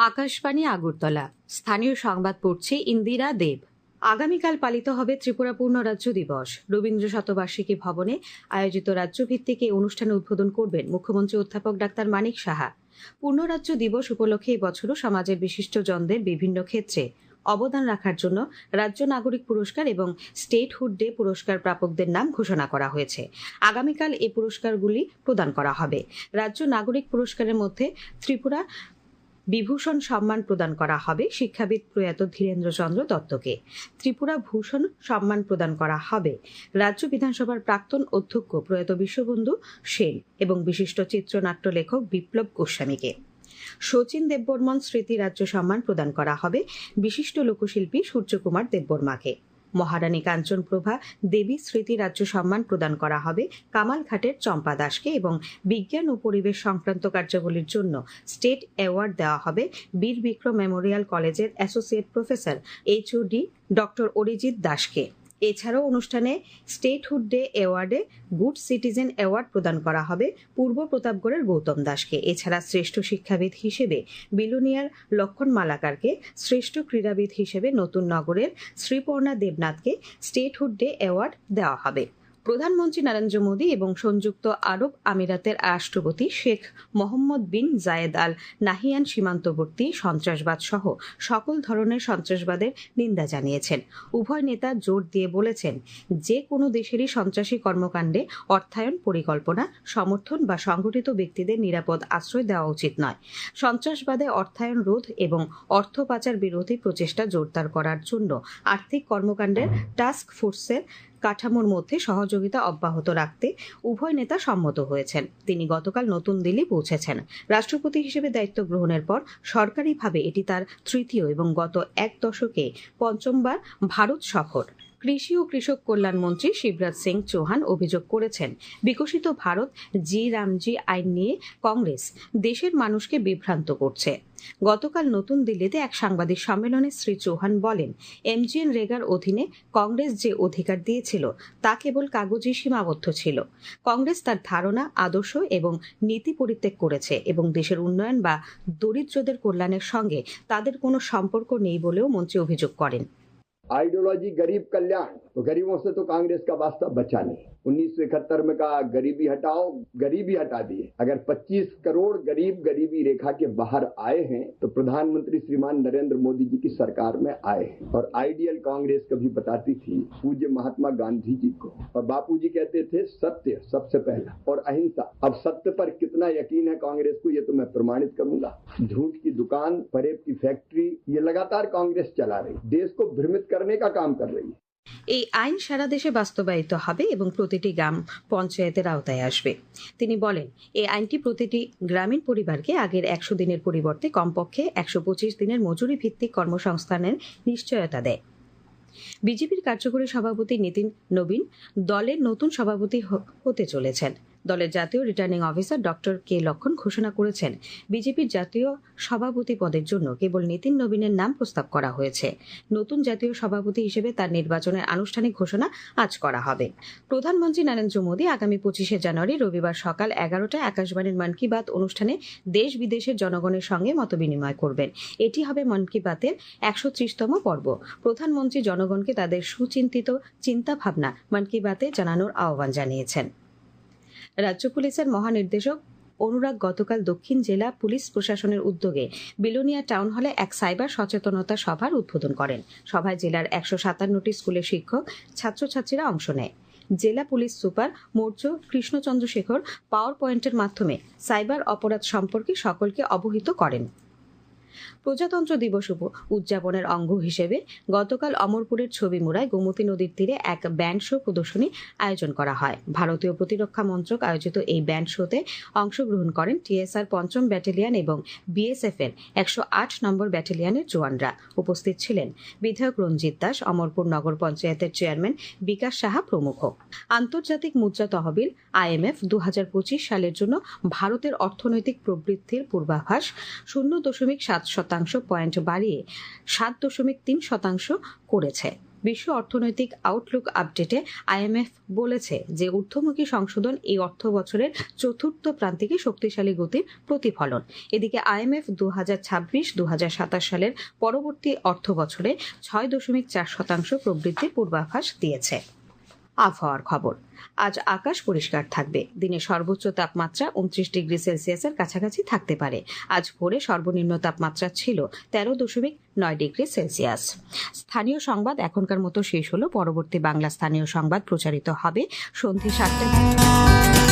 আকাশবাণী আগরতলা। স্থানীয় সংবাদ পড়ছে ইন্দিরা দেব। আগামীকাল পালিত হবে ত্রিপুরা পূর্ণ রাজ্য দিবস। রবীন্দ্র শতবার্ষিকী ভবনে আয়োজিত রাজ্যভিত্তিক এই অনুষ্ঠানে উদ্বোধন করবেন মুখ্যমন্ত্রী অধ্যাপক ডাক্তার মানিক সাহা। পূর্ণ রাজ্য দিবস উপলক্ষে এবছরও সমাজের বিশিষ্টজনদের বিভিন্ন ক্ষেত্রে অবদান রাখার জন্য রাজ্য নাগরিক পুরস্কার এবং স্টেটহুড ডে পুরস্কার প্রাপকদের নাম ঘোষণা করা হয়েছে। আগামীকাল এই পুরস্কারগুলি প্রদান করা হবে। রাজ্য নাগরিক পুরস্কারের মধ্যে ত্রিপুরা বিভূষণ সম্মান প্রদান করা হবে শিক্ষাবিদ প্রয়াত ধীরেন্দ্র চন্দ্র দত্তকে। ত্রিপুরা ভূষণ সম্মান প্রদান করা হবে রাজ্য বিধানসভার প্রাক্তন অধ্যক্ষ প্রয়াত বিশ্ববন্ধু সেন এবং বিশিষ্ট চিত্রনাট্য লেখক বিপ্লব গোস্বামীকে। শচীন দেববর্মন স্মৃতি রাজ্য সম্মান প্রদান করা হবে বিশিষ্ট লোকশিল্পী সূর্যকুমার দেববর্মাকে। মহারানী কাঞ্চনপ্রভা দেবী স্মৃতি রাজ্য সম্মান প্রদান করা হবে কামালঘাটের চম্পা দাসকে এবং বিজ্ঞান ও পরিবেশ সংক্রান্ত কার্যাবলীর জন্য স্টেট অ্যাওয়ার্ড দেওয়া হবে বীর বিক্রম মেমোরিয়াল কলেজের associate professor HOD doctor Arijit দাসকে। এছাড়াও অনুষ্ঠানে স্টেটহুড ডে অ্যাওয়ার্ডে গুড সিটিজেন অ্যাওয়ার্ড প্রদান করা হবে পূর্ব প্রতাপগড়ের গৌতম দাসকে। এছাড়া শ্রেষ্ঠ শিক্ষাবিদ হিসেবে বিলোনিয়ার লক্ষণ মালাকারকে, শ্রেষ্ঠ ক্রীড়াবিদ হিসেবে নতুন নগরের শ্রীপর্ণা দেবনাথকে স্টেটহুড ডে অ্যাওয়ার্ড দেওয়া হবে। প্রধানমন্ত্রী নরেন্দ্র মোদী এবং সংযুক্ত আরব আমিরাতের রাষ্ট্রপতি শেখ মোহাম্মদ বিন জায়েদ আল নাহিয়ান সীমান্তবর্তী সন্ত্রাসবাদ সহ সকল ধরনের সন্ত্রাসবাদের নিন্দা জানিয়েছেন। উভয় নেতা জোর দিয়ে বলেছেন, যে কোনো দেশেরই সন্ত্রাসী কর্মকাণ্ডে অর্থায়ন, পরিকল্পনা, সমর্থন বা সংগঠিত ব্যক্তিদের নিরাপদ আশ্রয় দেওয়া উচিত নয়। সন্ত্রাসবাদে অর্থায়ন রোধ এবং অর্থ পাচার বিরোধী প্রচেষ্টা জোরদার করার জন্য আর্থিক কর্মকাণ্ডের টাস্ক ফোর্সের কাঠামোর মধ্যে সহযোগিতা অব্যাহত রাখতে উভয় নেতা সম্মত হয়েছেন। তিনি গতকাল নতুন দিল্লি পৌঁছেছেন। রাষ্ট্রপতি হিসেবে দায়িত্ব গ্রহণের পর সরকারিভাবে এটি তার তৃতীয় এবং গত এক দশকে পঞ্চমবার ভারত সফর। কৃষি ও কৃষক কল্যাণ মন্ত্রী শিবরাজ সিং চৌহান অভিযোগ করেছেন, বিকশিত ভারত রামজি আইন নিয়ে কংগ্রেস দেশের মানুষকে বিভ্রান্ত করছে। গতকাল নতুন দিল্লিতে এক সাংবাদিক সম্মেলনে শ্রী চৌহান বলেন, MGNরেগার অধীনে কংগ্রেস যে অধিকার দিয়েছিল তা কেবল কাগজে সীমাবদ্ধ ছিল। কংগ্রেস তার ধারণা, আদর্শ এবং নীতি পরিত্যাগ করেছে এবং দেশের উন্নয়ন বা দরিদ্রদের কল্যাণের সঙ্গে তাদের কোনো সম্পর্ক নেই বলেও মন্ত্রী অভিযোগ করেন। आइडियोलॉजी गरीब कल्याण, तो गरीबों से तो कांग्रेस का वास्ता बचा नहीं। 1971 में कहा गरीबी हटाओ, गरीबी हटा दिए। अगर 25 करोड़ गरीब गरीबी रेखा के बाहर आए हैं तो प्रधानमंत्री श्रीमान नरेंद्र मोदी जी की सरकार में आए हैं। और आइडियल कांग्रेस कभी बताती थी पूज्य महात्मा गांधी जी को, और बापू जी कहते थे सत्य सबसे पहला और अहिंसा। अब सत्य पर कितना यकीन है कांग्रेस को, ये तो मैं प्रमाणित करूंगा। झूठ की दुकान, फरेब की फैक्ट्री, ये लगातार कांग्रेस चला रही, देश को भ्रमित करने का काम कर रही है। এই আইন সারা দেশে বাস্তবায়িত হবে এবং প্রতিটি গ্রাম পঞ্চায়েতের আওতায় আসবে। তিনি বলেন, এই আইনটি প্রতিটি গ্রামীণ পরিবারকে আগের 100 দিনের পরিবর্তে কমপক্ষে 125 দিনের মজুরি ভিত্তিক কর্মসংস্থানের নিশ্চয়তা দেয়। বিজেপির কার্যকরী সভাপতি নীতিন নবীন দলের নতুন সভাপতি হতে চলেছেন। দলের জাতীয় রিটার্নিং অফিসার ডক্টর কে লক্ষণ ঘোষণা করেছেন, বিজেপির জাতীয় সভাপতি পদের জন্য কেবল নীতিন নবীনের নাম প্রস্তাব করা হয়েছে। নতুন জাতীয় সভাপতি হিসেবে তার নির্বাচনের আনুষ্ঠানিক ঘোষণা আজ করা হবে। প্রধানমন্ত্রী নরেন্দ্র মোদী আগামী 25শে জানুয়ারি রবিবার সকাল 11টায় আকাশবাণীর মন কি বাত অনুষ্ঠানে দেশ বিদেশের জনগণের সঙ্গে মতবিনিময় করবেন। এটি হবে মন কি বাতের 130তম পর্ব। প্রধানমন্ত্রী জনগণকে তাদের সুচিন্তিত চিন্তাভাবনা মন কি বাতে জানানোর আহ্বান জানিয়েছেন। রাজ্য পুলিশের মহানির্দেশক অনুরাগ গতকাল দক্ষিণ জেলা পুলিশ প্রশাসনের উদ্যোগে বিলোনিয়া টাউন হলে এক সাইবার সচেতনতা সভার উদ্বোধন করেন। সভায় জেলার 157টি স্কুলের শিক্ষক, ছাত্রছাত্রীরা অংশ নেয়। জেলা পুলিশ সুপার মৌর্য কৃষ্ণচন্দ্র শেখর পাওয়ার পয়েন্টের মাধ্যমে সাইবার অপরাধ সম্পর্কে সকলকে অবহিত করেন। প্রজাতন্ত্র দিবস উদযাপনের অঙ্গ হিসেবে গতকাল অমরপুরের ছবিমুড়ায় গোমতী নদীর তীরে এক ব্যান্ড শো প্রদর্শনী আয়োজন করা হয়। ভারতীয় প্রতিরক্ষা মন্ত্রক আয়োজিত এই ব্যান্ড শোতে অংশগ্রহণ করেন TSR 5ম ব্যাটালিয়ন এবং BSF এর 108 নম্বর ব্যাটালিয়নের জওয়ানরা। উপস্থিত ছিলেন বিধায়ক রঞ্জিত দাস, অমরপুর নগর পঞ্চায়েতের চেয়ারম্যান বিকাশ সাহা প্রমুখ। আন্তর্জাতিক মুদ্রা তহবিল IMF 2025 সালের জন্য ভারতের অর্থনৈতিক প্রবৃদ্ধির পূর্বাভাস 0.7% পয়েন্ট বাড়িয়ে 7.3% করেছে। বিশ্ব অর্থনৈতিক আউটলুক আপডেটে আইএমএফ বলেছে যে ঊর্ধ্বমুখী সংশোধন এই অর্থ বছরের চতুর্থ প্রান্তিকে শক্তিশালী গতির প্রতিফলন। এদিকে আইএমএফ 2026-2027 সালের পরবর্তী অর্থ বছরে 6.4% প্রবৃদ্ধির পূর্বাভাস দিয়েছে। আবহাওয়ার খবর। আজ আকাশ পরিষ্কার থাকবে। দিনে সর্বোচ্চ তাপমাত্রা 29 ডিগ্রি সেলসিয়াসের কাছাকাছি থাকতে পারে। আজ ভোরে সর্বনিম্ন তাপমাত্রা ছিল 13.9 ডিগ্রি সেলসিয়াস। স্থানীয় সংবাদ এখনকার মতো শেষ হলো। পরবর্তী বাংলা স্থানীয় সংবাদ প্রচারিত হবে সন্ধ্যে 7টায়।